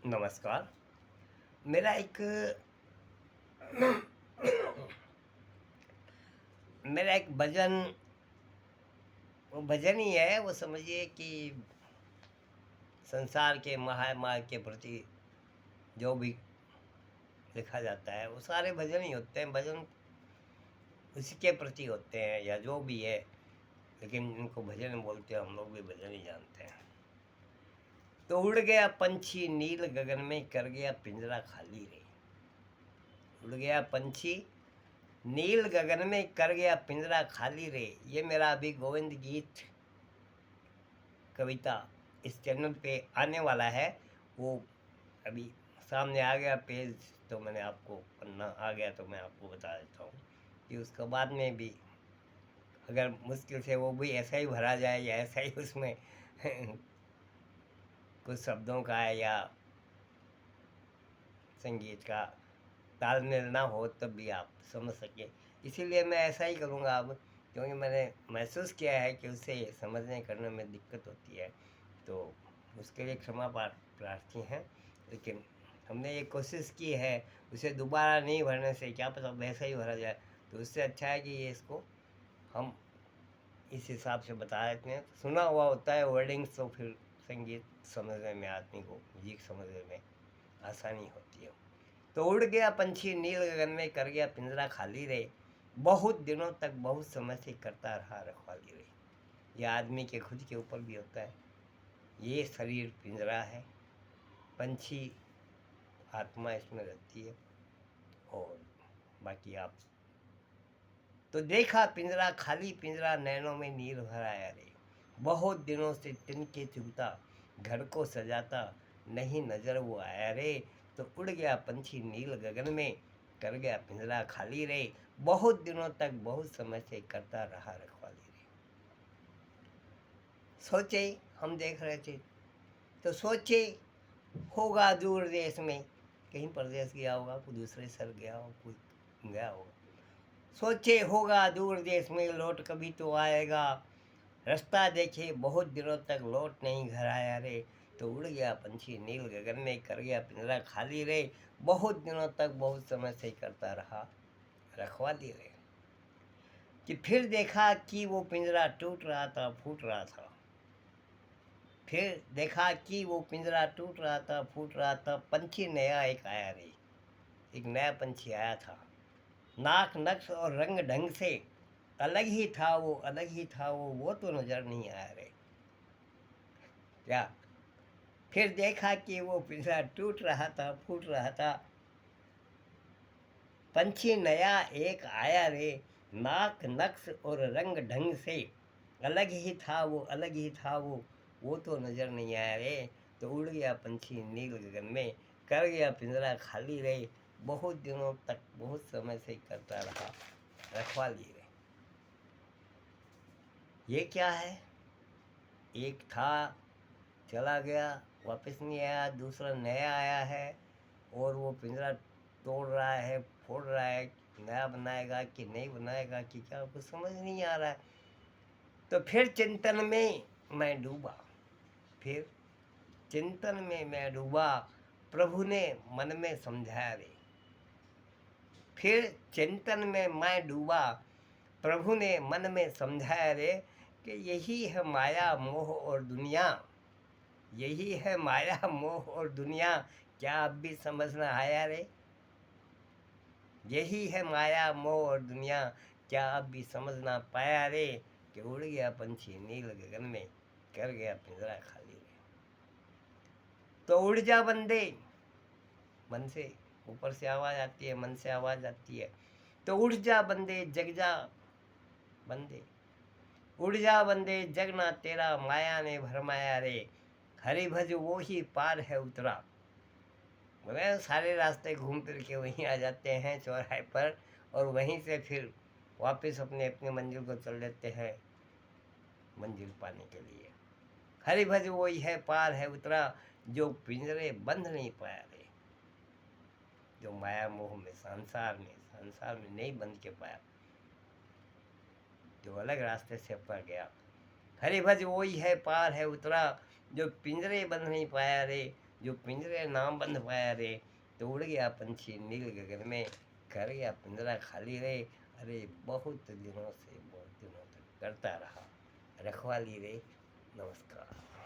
नमस्कार। मेरा एक मेरा एक भजन, वो भजन ही है, वो समझिए कि संसार के महामाया के प्रति जो भी लिखा जाता है, वो सारे भजन ही होते हैं। भजन उसी के प्रति होते हैं या जो भी है, लेकिन इनको भजन बोलते हैं, हम लोग भी भजन ही जानते हैं। तो उड़ गया पंछी नील गगन में, कर गया पिंजरा खाली रे। उड़ गया पंछी नील गगन में, कर गया पिंजरा खाली रे। ये मेरा अभी गोविंद गीत कविता इस चैनल पे आने वाला है। वो अभी सामने आ गया पेज, तो मैंने आपको पन्ना आ गया तो मैं आपको बता देता हूँ कि उसके बाद में भी अगर मुश्किल से वो भी ऐसा ही भरा जाए या ऐसा ही उसमें कुछ शब्दों का या संगीत का तालमेल ना हो, तब भी आप समझ सके। इसीलिए मैं ऐसा ही करूँगा अब, क्योंकि मैंने महसूस किया है कि उससे समझने करने में दिक्कत होती है। तो उसके लिए क्षमा प्रार्थी हैं, लेकिन हमने ये कोशिश की है। उसे दोबारा नहीं भरने से क्या पता वैसा ही भरा जाए, तो उससे अच्छा है कि ये इसको हम इस हिसाब से बता देते हैं। सुना हुआ होता है वर्डिंग्स, तो फिर संगीत समझने में, आदमी को म्यूजिक समझने में आसानी होती है। तो उड़ गया पंछी नील गगन में, कर गया पिंजरा खाली रे। बहुत दिनों तक बहुत समय से करता रहा रखवाली रे। यह आदमी के खुद के ऊपर भी होता है। ये शरीर पिंजरा है, पंछी आत्मा इसमें रहती है, और बाकी आप तो देखा पिंजरा खाली, पिंजरा नैनों में नीर भराया रे। बहुत दिनों से तिनके चुगता, घर को सजाता, नहीं नजर वो आया रे। तो उड़ गया पंछी नील गगन में, कर गया पिंजरा खाली रे। बहुत दिनों तक बहुत समय से करता रहा रखवाली रे। सोचे, हम देख रहे थे तो सोचे होगा दूर देश में, कहीं परदेश गया होगा, कोई दूसरे शहर गया हो, कोई गया होगा। सोचे होगा दूर देश में, लौट कभी तो आएगा। रास्ता देखे बहुत दिनों तक लौट नहीं घर आया रे। तो उड़ गया पंछी नील गगन में, कर गया पिंजरा खाली रे। बहुत दिनों तक बहुत समय से करता रहा रखवाली रे। कि फिर देखा कि वो पिंजरा टूट रहा था, फूट रहा था। फिर देखा कि वो पिंजरा टूट रहा था, फूट रहा था। पंछी नया एक आया रे, एक नया पंछी आया था। नाक नक्श और रंग ढंग से अलग ही था वो, अलग ही था वो तो नजर नहीं आया रे। क्या? फिर देखा कि वो पिंजरा टूट रहा था, फूट रहा था। पंछी नया एक आया रे, नाक नक्श और रंग ढंग से अलग ही था वो, अलग ही था वो तो नजर नहीं आया रे। तो उड़ गया पंछी नील गगन में, कर गया पिंजरा खाली रे। बहुत दिनों तक बहुत समय से करता रहा रखवाली रे। ये क्या है? एक था, चला गया, वापस नहीं आया, दूसरा नया आया है, और वो पिंजरा तोड़ रहा है, फोड़ रहा है। नया बनाएगा कि नहीं बनाएगा कि क्या, कुछ समझ नहीं आ रहा है। तो फिर चिंतन में मैं डूबा, फिर चिंतन में मैं डूबा। प्रभु ने मन में समझाया रे। फिर चिंतन में मैं डूबा, प्रभु ने मन में समझाया रे, कि यही है माया मोह और दुनिया। यही है माया मोह और दुनिया, क्या अब भी समझ ना आया रे? यही है माया मोह और दुनिया, क्या अब भी समझ ना पाया रे? कि उड़ गया पंछी नील गगन में, कर गया पिंजरा खाली रे। तो उड़ जा बंदे, मन से ऊपर से आवाज आती है, मन से आवाज आती है। तो उड़ जा बंदे, जग जा बंदे, उड़ जा बंदे, जगना तेरा माया ने भरमाया रे। हरि भज वो ही पार है उतरा। मगर सारे रास्ते घूम फिर के वहीं आ जाते हैं चौराहे पर, और वहीं से फिर वापस अपने अपने मंजिल को चल देते हैं मंजिल पाने के लिए। हरि भज वही है पार है उतरा, जो पिंजरे बंध नहीं पाया रे। जो माया मोह में संसार में नहीं बंध के पाया, जो अलग रास्ते से पर गया। हरि भज वही है पार है उतरा, जो पिंजरे बंध नहीं पाया रे। जो पिंजरे ना बंध पाया रे, तो उड़ गया पंछी नील गगन में, कर गया पिंजरा खाली रे। अरे बहुत दिनों तक करता रहा रखवाली रे। नमस्कार।